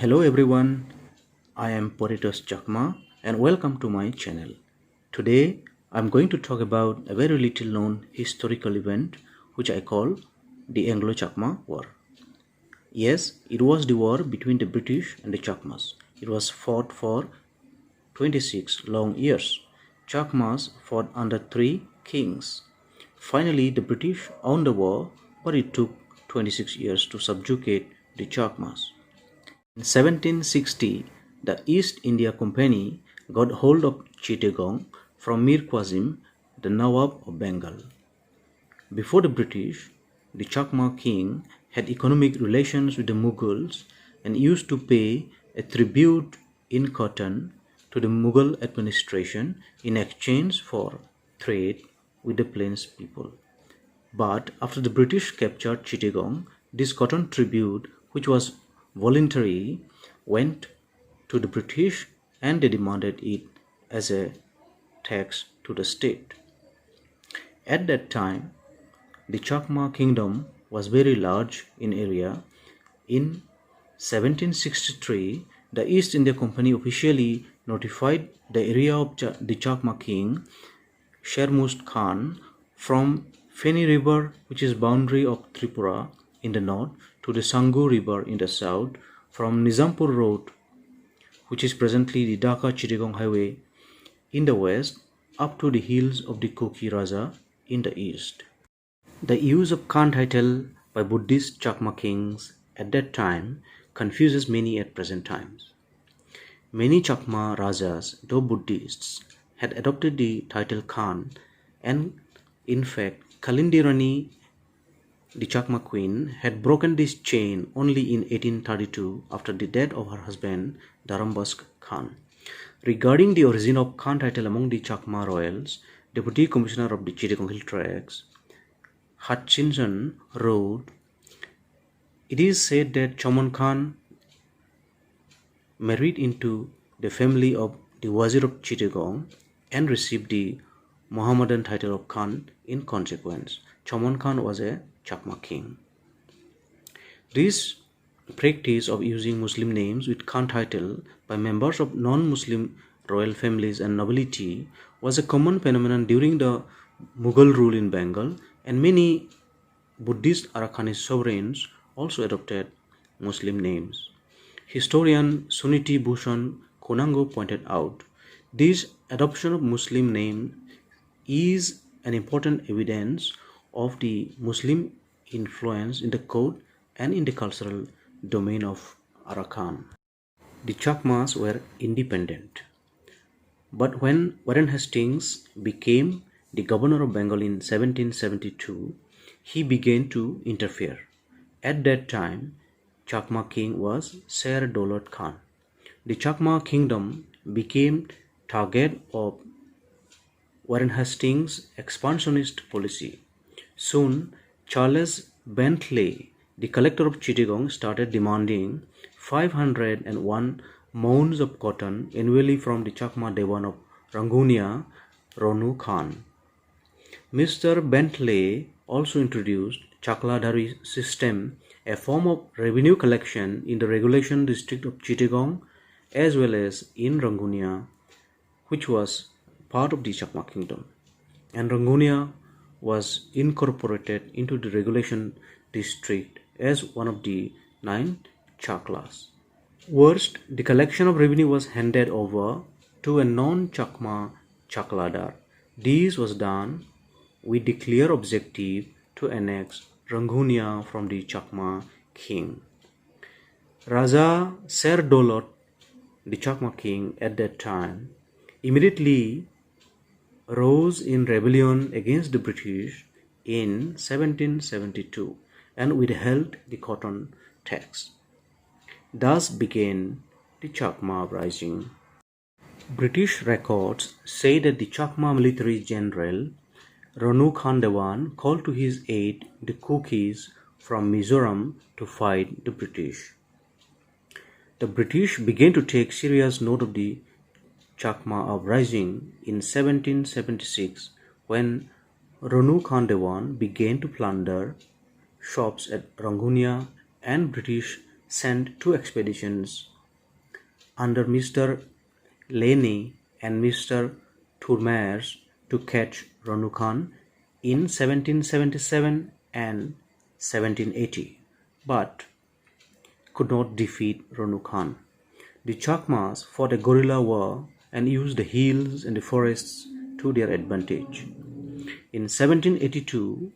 Hello everyone, I am patriotism Chakma and welcome to my channel. Today I am going to talk about a very little known historical event which I call the Anglo-Chakma War. Yes, it was the war between the British and the Chakmas. It was fought for 26 long years. Chakmas fought under 3 kings. Finally, the British won the war, but it took 26 years to subjugate the Chakmas. In 1760, the East India Company got hold of Chittagong from Mir Qasim, the Nawab of Bengal. Before the British, the Chakma king had economic relations with the Mughals and used to pay a tribute in cotton to the Mughal administration in exchange for trade with the plains people. But after the British captured Chittagong, this cotton tribute, which was voluntary, went to the British and they demanded it as a tax to the state. At that time, the Chakma kingdom was very large in area. In 1763, the East India Company officially notified the area of the Chakma king, Shermust Khan, from Feni River, which is boundary of Tripura in the north, to the Sangu River in the south, from Nizampur Road, which is presently the Dhaka-Chittagong Highway in the west, up to the hills of the Koki Raja in the east. The use of Khan title by Buddhist Chakma kings at that time confuses many at present times. Many Chakma Rajas, though Buddhists, had adopted the title Khan, and in fact Kalindi Rani, the Chakma queen, had broken this chain only in 1832 after the death of her husband Dharambask Khan. Regarding the origin of Khan title among the Chakma royals, Deputy Commissioner of the Chittagong Hill Tracts, Hutchinson, wrote, "It is said that Choman Khan married into the family of the Wazir of Chittagong and received the Mohammedan title of Khan in consequence. Choman Khan was a Chakma king." This practice of using Muslim names with Khan title by members of non-Muslim royal families and nobility was a common phenomenon during the Mughal rule in Bengal, and many Buddhist Arakanese sovereigns also adopted Muslim names. Historian Suniti Bhushan Konango pointed out, this adoption of Muslim name is an important evidence of the Muslim influence in the court and in the cultural domain of Arakan. The Chakmas were independent, but when Warren Hastings became the governor of Bengal in 1772, he began to interfere. At that time, Chakma king was Sher Daulat Khan. The Chakma kingdom became target of Warren Hastings' expansionist policy. Soon, Charles Bentley, the collector of Chittagong, started demanding 501 mounds of cotton annually from the Chakma Dewan of Rangunia, Ronu Khan. Mr. Bentley also introduced Chakladhari system, a form of revenue collection in the regulation district of Chittagong as well as in Rangunia, which was part of the Chakma kingdom, and Rangunia was incorporated into the regulation district as one of the 9 Chaklas. Worst, the collection of revenue was handed over to a non-Chakma Chakladar. This was done with the clear objective to annex Rangunia from the Chakma king. Raja Sher Daulat, the Chakma king at that time, immediately rose in rebellion against the British in 1772 and withheld the cotton tax. Thus began the Chakma Rising. British records say that the Chakma military general Ronu Khan Dewan called to his aid the Kukis from Mizoram to fight the British. The British began to take serious note of the Chakma uprising in 1776 when Ronu Khan Dewan began to plunder shops at Rangunia, and British sent 2 expeditions under Mr. Laney and Mr. Tourmers to catch Ranu Khan in 1777 and 1780, but could not defeat Ranu Khan. The Chakmas fought a guerrilla war and used the hills and the forests to their advantage. In 1782,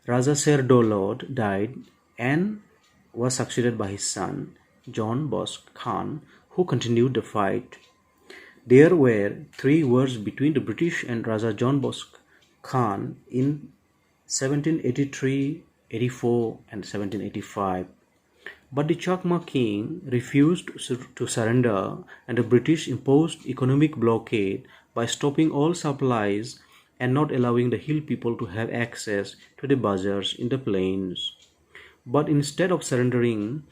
Raja Sher Daulad died and was succeeded by his son, John Bosque Khan, who continued the fight. There were 3 wars between the British and Raja John Bosque Khan in 1783, 84 and 1785. But the Chakma king refused to surrender, and the British imposed economic blockade by stopping all supplies and not allowing the hill people to have access to the bazaars in the plains. But instead of surrendering,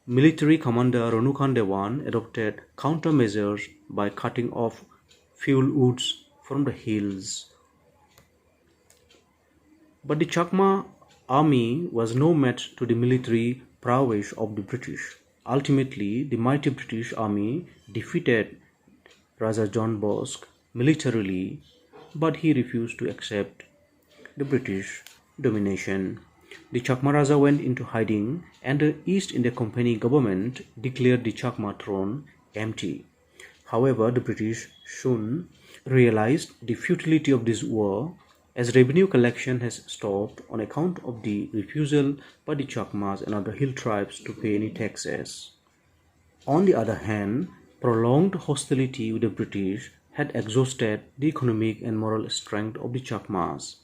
military commander Ranu Khan Dewan adopted countermeasures by cutting off fuel woods from the hills. But the Chakma army was no match to the military prowess of the British. Ultimately, the mighty British army defeated Raja John Bosque militarily, but he refused to accept the British domination. The Chakma Raja went into hiding, and the East India Company government declared the Chakma throne empty. However, the British soon realized the futility of this war, as revenue collection has stopped on account of the refusal by the Chakmas and other hill tribes to pay any taxes. On the other hand, prolonged hostility with the British had exhausted the economic and moral strength of the Chakmas.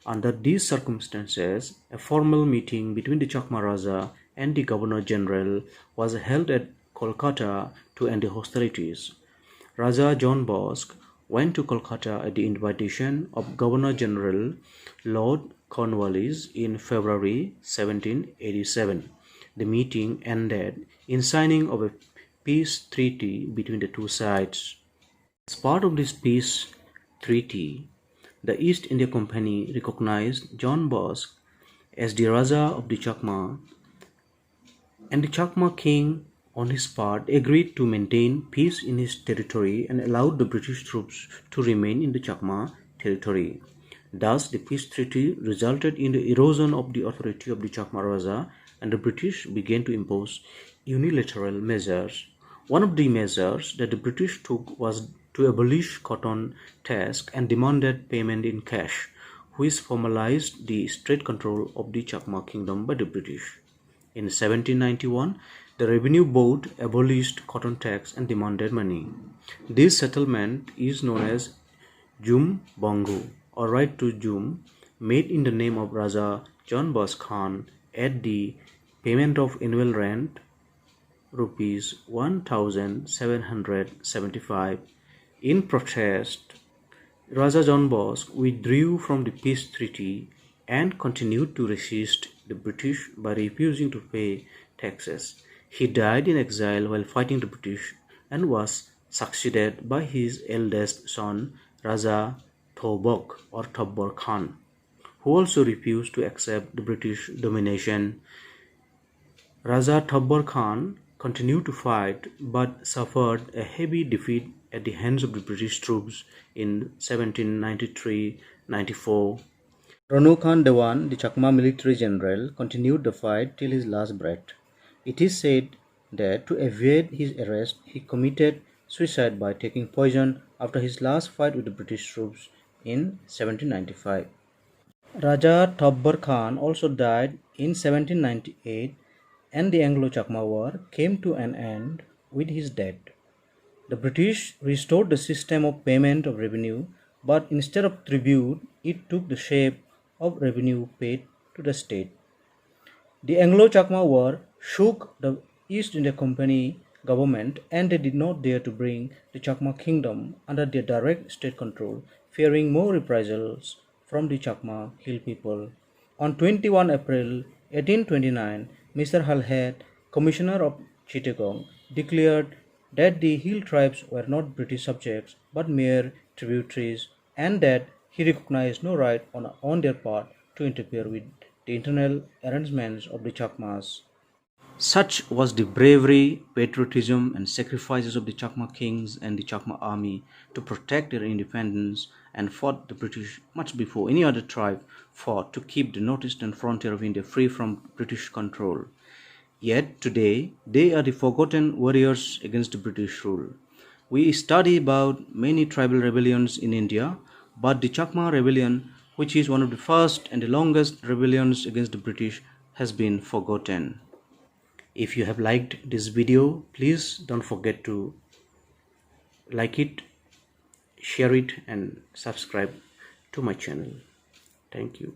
Under these circumstances, a formal meeting between the Chakma Raja and the Governor General was held at Kolkata to end the hostilities. Raja John Bosque went to Kolkata at the invitation of Governor General Lord Cornwallis in February 1787. The meeting ended in signing of a peace treaty between the two sides. As part of this peace treaty, the East India Company recognized John Bosque as the Raja of the Chakma, and the Chakma king on his part agreed to maintain peace in his territory and allowed the British troops to remain in the Chakma territory. Thus, the peace treaty resulted in the erosion of the authority of the Chakma Raja, and the British began to impose unilateral measures. One of the measures that the British took was to abolish cotton tax and demanded payment in cash, which formalized the state control of the Chakma kingdom by the British. In 1791, the Revenue Board abolished cotton tax and demanded money. This settlement is known as Jum Bongo, or right to Jum, made in the name of Raja John Bosque Khan at the payment of annual rent rupees 1,775. In protest, Raja John Bosque withdrew from the peace treaty and continued to resist the British by refusing to pay taxes. He died in exile while fighting the British and was succeeded by his eldest son Raja Thobok or Thabbar Khan, who also refused to accept the British domination. Raja Thabbar Khan continued to fight but suffered a heavy defeat at the hands of the British troops in 1793-94. Ranu Khan Dewan, the Chakma military general, continued the fight till his last breath. It is said that to evade his arrest, he committed suicide by taking poison after his last fight with the British troops in 1795. Raja Thabbar Khan also died in 1798, and the Anglo-Chakma War came to an end with his death. The British restored the system of payment of revenue, but instead of tribute, it took the shape of revenue paid to the state. The Anglo-Chakma War shook the East India Company government, and they did not dare to bring the Chakma kingdom under their direct state control, fearing more reprisals from the Chakma hill people. On 21 April 1829, Mr. Halhed, Commissioner of Chittagong, declared that the hill tribes were not British subjects but mere tributaries, and that he recognized no right on their part to interfere with the internal arrangements of the Chakmas. Such was the bravery, patriotism, and sacrifices of the Chakma kings and the Chakma army to protect their independence and fought the British much before any other tribe fought to keep the northeastern frontier of India free from British control. Yet today, they are the forgotten warriors against the British rule. We study about many tribal rebellions in India, but the Chakma rebellion, which is one of the first and the longest rebellions against the British, has been forgotten. If you have liked this video, please don't forget to like it, share it, and subscribe to my channel. Thank you.